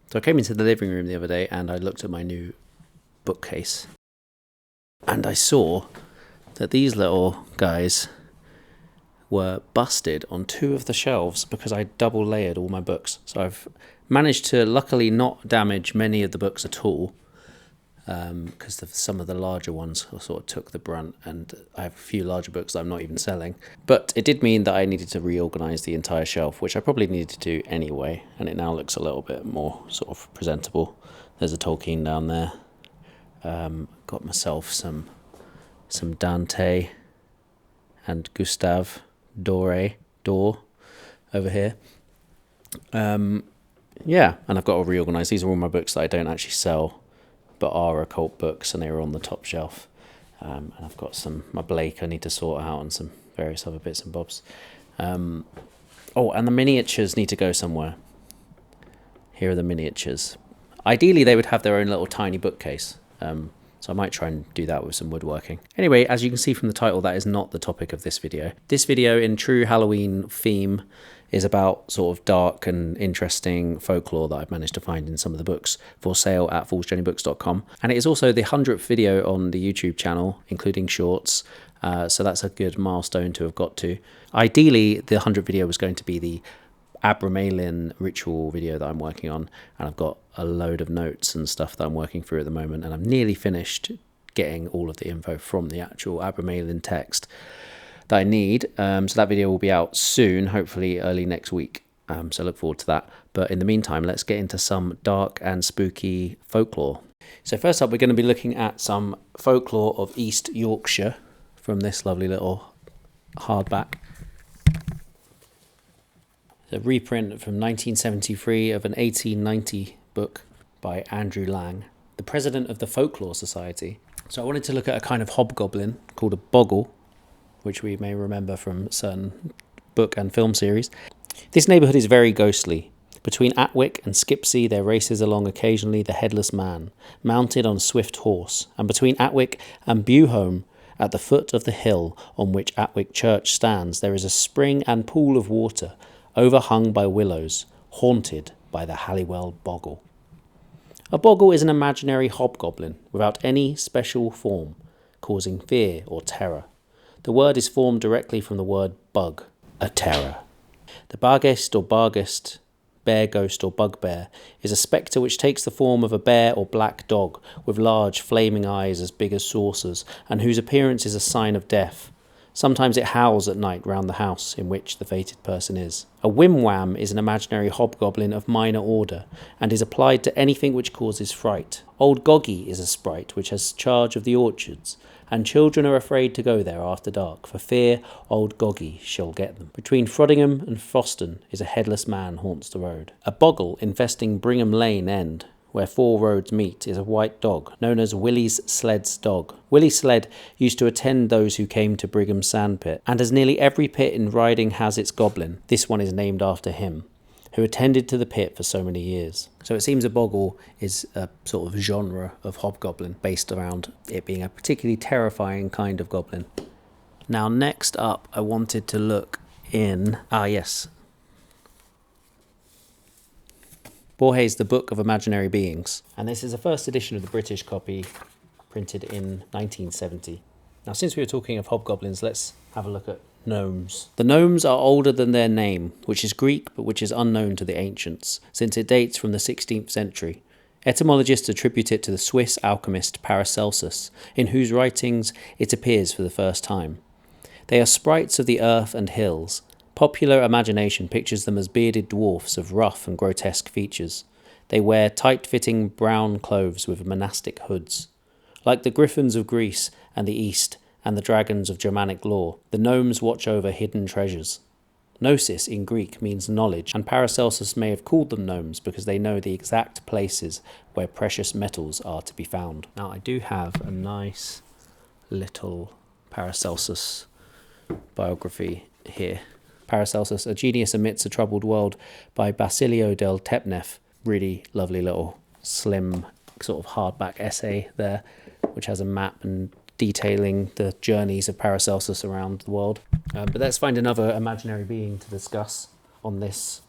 So I came into the living room the other day and I looked at my new bookcase. And I saw that these little guys were busted on 2 of the shelves because I double layered all my books. So I've managed to luckily not damage many of the books at all, because some of the larger ones sort of took the brunt, and I have a few larger books that I'm not even selling. But it did mean that I needed to reorganize the entire shelf, which I probably needed to do anyway, and it now looks a little bit more sort of presentable. There's a Tolkien down there. Got myself some Dante and Gustave Doré over here. Yeah, and I've got to reorganise. These are all my books that I don't actually sell, but are occult books, and they were on the top shelf. And I've got my Blake I need to sort out, and some various other bits and bobs. And the miniatures need to go somewhere. Here are the miniatures. Ideally, they would have their own little tiny bookcase. So I might try and do that with some woodworking. Anyway, as you can see from the title, that is not the topic of this video. This video, in true Halloween theme, is about sort of dark and interesting folklore that I've managed to find in some of the books for sale at foolsjourneybooks.com. And it is also the 100th video on the YouTube channel, including shorts. So that's a good milestone to have got to. Ideally, the 100th video was going to be the Abramelin ritual video that I'm working on, and I've got a load of notes and stuff that I'm working through at the moment, and I'm nearly finished getting all of the info from the actual Abramelin text that I need. So that video will be out soon, hopefully early next week. So look forward to that. But in the meantime, let's get into some dark and spooky folklore. So first up, we're going to be looking at some folklore of East Yorkshire from this lovely little hardback. A reprint from 1973 of an 1890 book by Andrew Lang, the president of the Folklore Society. So I wanted to look at a kind of hobgoblin called a boggle, which we may remember from certain book and film series. This neighbourhood is very ghostly. Between Atwick and Skipsea there races along occasionally the headless man, mounted on a swift horse, and between Atwick and Bewholme, at the foot of the hill on which Atwick Church stands, there is a spring and pool of water, overhung by willows, haunted by the Halliwell Boggle. A boggle is an imaginary hobgoblin without any special form, causing fear or terror. The word is formed directly from the word bug, a terror. The barghest or barghest, bear ghost or bugbear, is a spectre which takes the form of a bear or black dog with large flaming eyes as big as saucers, and whose appearance is a sign of death. Sometimes it howls at night round the house in which the fated person is. A whimwam is an imaginary hobgoblin of minor order, and is applied to anything which causes fright. Old Goggy is a sprite which has charge of the orchards, and children are afraid to go there after dark, for fear old Goggy shall get them. Between Frodingham and Foston is a headless man haunts the road. A boggle infesting Brigham Lane End, where 4 roads meet, is a white dog, known as Willie's Sled's dog. Willie Sled used to attend those who came to Brigham's sandpit, and as nearly every pit in Riding has its goblin, this one is named after him, who attended to the pit for so many years. So it seems a boggle is a sort of genre of hobgoblin based around it being a particularly terrifying kind of goblin. Now next up, I wanted to look in... Borges' The Book of Imaginary Beings. And this is a first edition of the British copy, printed in 1970. Now, since we were talking of hobgoblins, let's have a look at gnomes. The gnomes are older than their name, which is Greek but which is unknown to the ancients, since it dates from the 16th century. Etymologists attribute it to the Swiss alchemist Paracelsus, in whose writings it appears for the first time. They are sprites of the earth and hills. Popular imagination pictures them as bearded dwarfs of rough and grotesque features. They wear tight-fitting brown clothes with monastic hoods. Like the griffins of Greece and the East and the dragons of Germanic lore, the gnomes watch over hidden treasures. Gnosis in Greek means knowledge, and Paracelsus may have called them gnomes because they know the exact places where precious metals are to be found. Now, I do have a nice little Paracelsus biography here. Paracelsus, A Genius Amidst a Troubled World by Basilio del Tepnef. Really lovely little slim sort of hardback essay there, which has a map and detailing the journeys of Paracelsus around the world. But let's find another imaginary being to discuss on this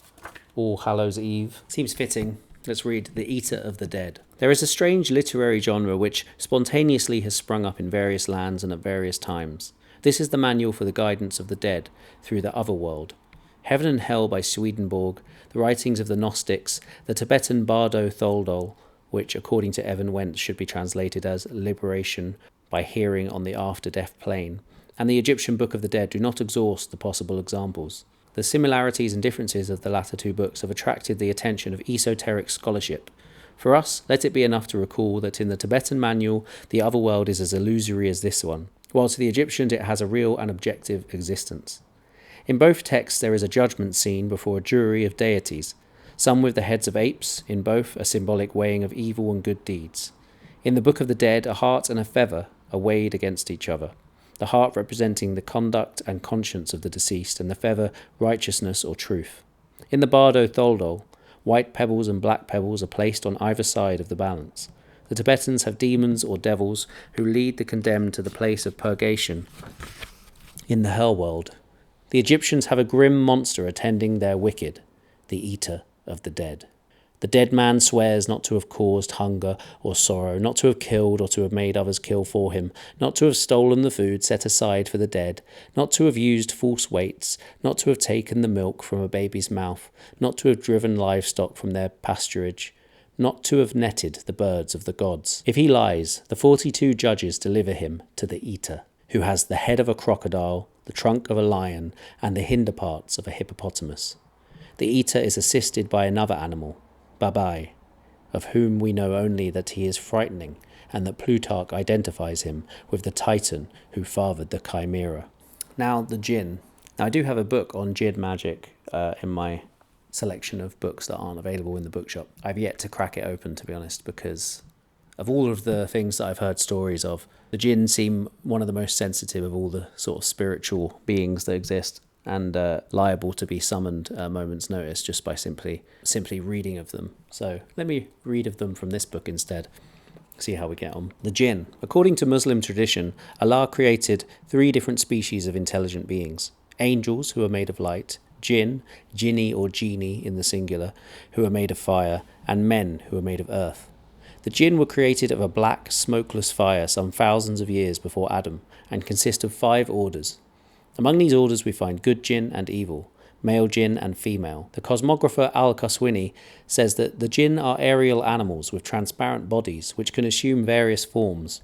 All Hallows Eve. Seems fitting. Let's read The Eater of the Dead. There is a strange literary genre which spontaneously has sprung up in various lands and at various times. This is the manual for the guidance of the dead through the other world. Heaven and Hell by Swedenborg, the writings of the Gnostics, the Tibetan Bardo Tholdol, which according to Evan Wentz should be translated as Liberation by Hearing on the After-Death Plane, and the Egyptian Book of the Dead do not exhaust the possible examples. The similarities and differences of the latter two books have attracted the attention of esoteric scholarship. For us, let it be enough to recall that in the Tibetan manual, the other world is as illusory as this one, while to the Egyptians it has a real and objective existence. In both texts there is a judgment scene before a jury of deities, some with the heads of apes, in both a symbolic weighing of evil and good deeds. In the Book of the Dead, a heart and a feather are weighed against each other, the heart representing the conduct and conscience of the deceased, and the feather righteousness or truth. In the Bardo Tholdol, white pebbles and black pebbles are placed on either side of the balance. The Tibetans have demons or devils who lead the condemned to the place of purgation in the hell world. The Egyptians have a grim monster attending their wicked, the Eater of the Dead. The dead man swears not to have caused hunger or sorrow, not to have killed or to have made others kill for him, not to have stolen the food set aside for the dead, not to have used false weights, not to have taken the milk from a baby's mouth, not to have driven livestock from their pasturage, not to have netted the birds of the gods. If he lies, the 42 judges deliver him to the Eater, who has the head of a crocodile, the trunk of a lion, and the hinder parts of a hippopotamus. The Eater is assisted by another animal, Babai, of whom we know only that he is frightening, and that Plutarch identifies him with the Titan who fathered the Chimera. Now, the Jinn. Now, I do have a book on Jinn magic in my selection of books that aren't available in the bookshop. I've yet to crack it open, to be honest, because of all of the things that I've heard stories of, the Jinn seem one of the most sensitive of all the sort of spiritual beings that exist, and liable to be summoned a moment's notice just by simply reading of them. So let me read of them from this book instead. See how we get on. The Jinn. According to Muslim tradition, Allah created 3 different species of intelligent beings. Angels, who are made of light, Jinn, Jinni or Genie in the singular, who are made of fire, and men, who are made of earth. The Jinn were created of a black, smokeless fire some thousands of years before Adam, and consist of 5 orders. Among these orders we find good jinn and evil, male jinn and female. The cosmographer Al-Qaswini says that the jinn are aerial animals with transparent bodies which can assume various forms.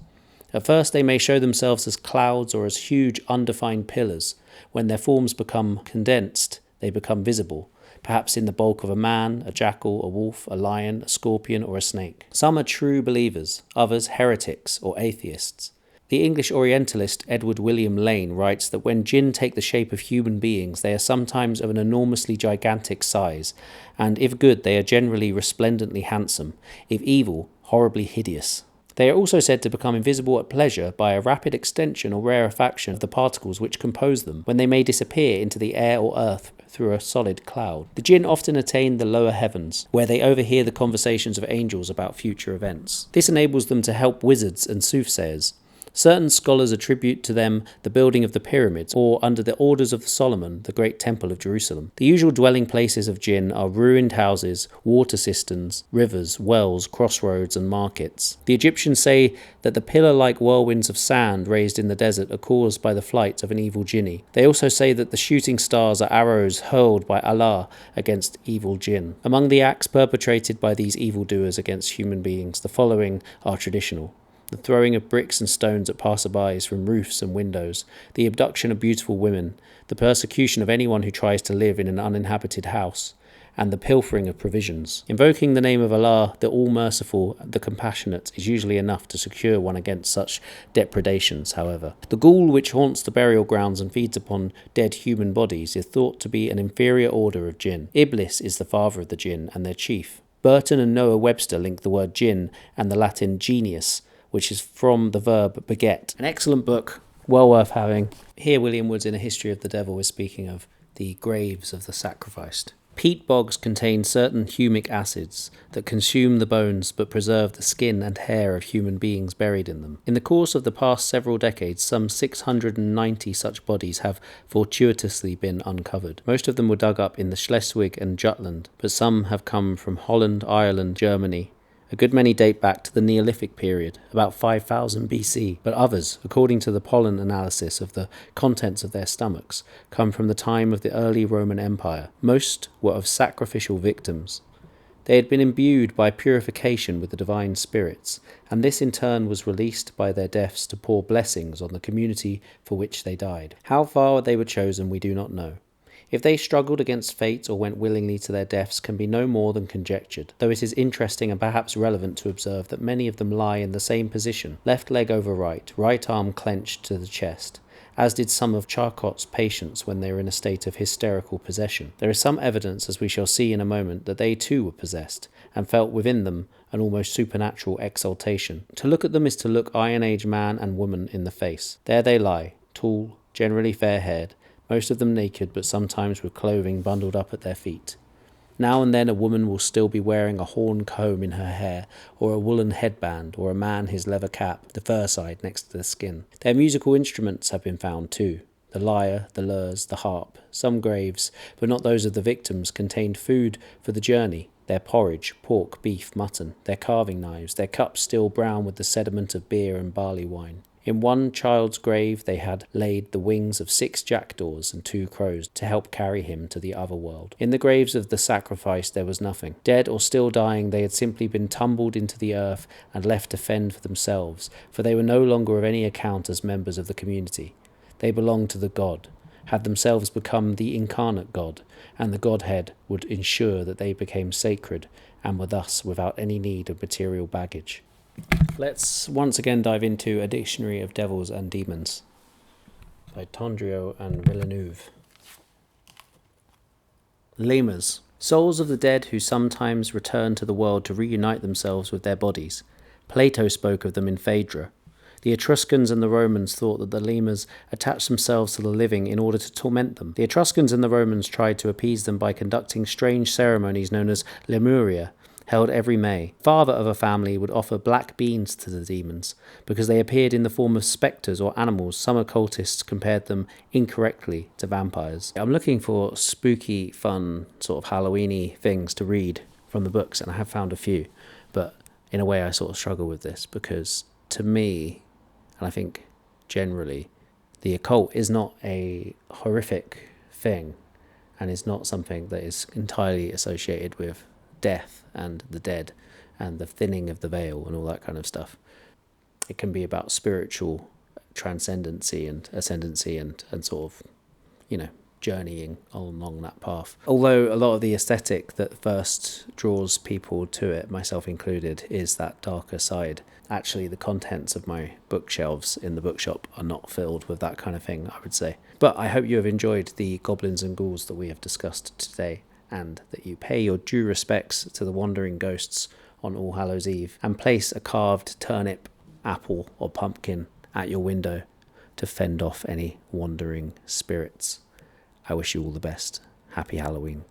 At first they may show themselves as clouds or as huge undefined pillars. When their forms become condensed, they become visible, perhaps in the bulk of a man, a jackal, a wolf, a lion, a scorpion or a snake. Some are true believers, others heretics or atheists. The English Orientalist Edward William Lane writes that when jinn take the shape of human beings, they are sometimes of an enormously gigantic size, and if good, they are generally resplendently handsome, if evil, horribly hideous. They are also said to become invisible at pleasure by a rapid extension or rarefaction of the particles which compose them, when they may disappear into the air or earth through a solid cloud. The jinn often attain the lower heavens, where they overhear the conversations of angels about future events. This enables them to help wizards and soothsayers. Certain scholars attribute to them the building of the pyramids, or under the orders of Solomon, the great temple of Jerusalem. The usual dwelling places of jinn are ruined houses, water cisterns, rivers, wells, crossroads, and markets. The Egyptians say that the pillar-like whirlwinds of sand raised in the desert are caused by the flight of an evil jinni. They also say that the shooting stars are arrows hurled by Allah against evil jinn. Among the acts perpetrated by these evildoers against human beings, the following are traditional: the throwing of bricks and stones at passerbys from roofs and windows, the abduction of beautiful women, the persecution of anyone who tries to live in an uninhabited house, and the pilfering of provisions. Invoking the name of Allah, the All-Merciful, the Compassionate, is usually enough to secure one against such depredations, however. The ghoul which haunts the burial grounds and feeds upon dead human bodies is thought to be an inferior order of jinn. Iblis is the father of the jinn and their chief. Burton and Noah Webster link the word jinn and the Latin genius, which is from the verb beget. An excellent book, well worth having. Here William Woods in A History of the Devil is speaking of the graves of the sacrificed. Peat bogs contain certain humic acids that consume the bones but preserve the skin and hair of human beings buried in them. In the course of the past several decades, some 690 such bodies have fortuitously been uncovered. Most of them were dug up in the Schleswig and Jutland, but some have come from Holland, Ireland, Germany. A good many date back to the Neolithic period, about 5000 BC, but others, according to the pollen analysis of the contents of their stomachs, come from the time of the early Roman Empire. Most were of sacrificial victims. They had been imbued by purification with the divine spirits, and this in turn was released by their deaths to pour blessings on the community for which they died. How far they were chosen we do not know. If they struggled against fate or went willingly to their deaths can be no more than conjectured, though it is interesting and perhaps relevant to observe that many of them lie in the same position, left leg over right, right arm clenched to the chest, as did some of Charcot's patients when they were in a state of hysterical possession. There is some evidence, as we shall see in a moment, that they too were possessed, and felt within them an almost supernatural exaltation. To look at them is to look Iron Age man and woman in the face. There they lie, tall, generally fair-haired, most of them naked, but sometimes with clothing bundled up at their feet. Now and then a woman will still be wearing a horn comb in her hair, or a woolen headband, or a man his leather cap, the fur side next to the skin. Their musical instruments have been found too. The lyre, the lures, the harp. Some graves, but not those of the victims, contained food for the journey. Their porridge, pork, beef, mutton, their carving knives, their cups still brown with the sediment of beer and barley wine. In one child's grave they had laid the wings of 6 jackdaws and 2 crows to help carry him to the other world. In the graves of the sacrificed there was nothing. Dead or still dying, they had simply been tumbled into the earth and left to fend for themselves, for they were no longer of any account as members of the community. They belonged to the god, had themselves become the incarnate God, and the Godhead would ensure that they became sacred and were thus without any need of material baggage. Let's once again dive into A Dictionary of Devils and Demons by Tondrio and Villeneuve. Lemurs. Souls of the dead who sometimes return to the world to reunite themselves with their bodies. Plato spoke of them in Phaedra. The Etruscans and the Romans thought that the lemurs attached themselves to the living in order to torment them. The Etruscans and the Romans tried to appease them by conducting strange ceremonies known as Lemuria, held every May. The father of a family would offer black beans to the demons because they appeared in the form of spectres or animals. Some occultists compared them incorrectly to vampires. I'm looking for spooky, fun, sort of Halloween-y things to read from the books, and I have found a few, but in a way I sort of struggle with this because to me, and I think generally, the occult is not a horrific thing and is not something that is entirely associated with death and the dead and the thinning of the veil and all that kind of stuff. It can be about spiritual transcendency and ascendancy and sort of, journeying along that path. Although a lot of the aesthetic that first draws people to it, myself included, is that darker side. Actually, the contents of my bookshelves in the bookshop are not filled with that kind of thing, I would say. But I hope you have enjoyed the goblins and ghouls that we have discussed today, and that you pay your due respects to the wandering ghosts on All Hallows Eve, and place a carved turnip, apple or pumpkin at your window to fend off any wandering spirits. I wish you all the best. Happy Halloween.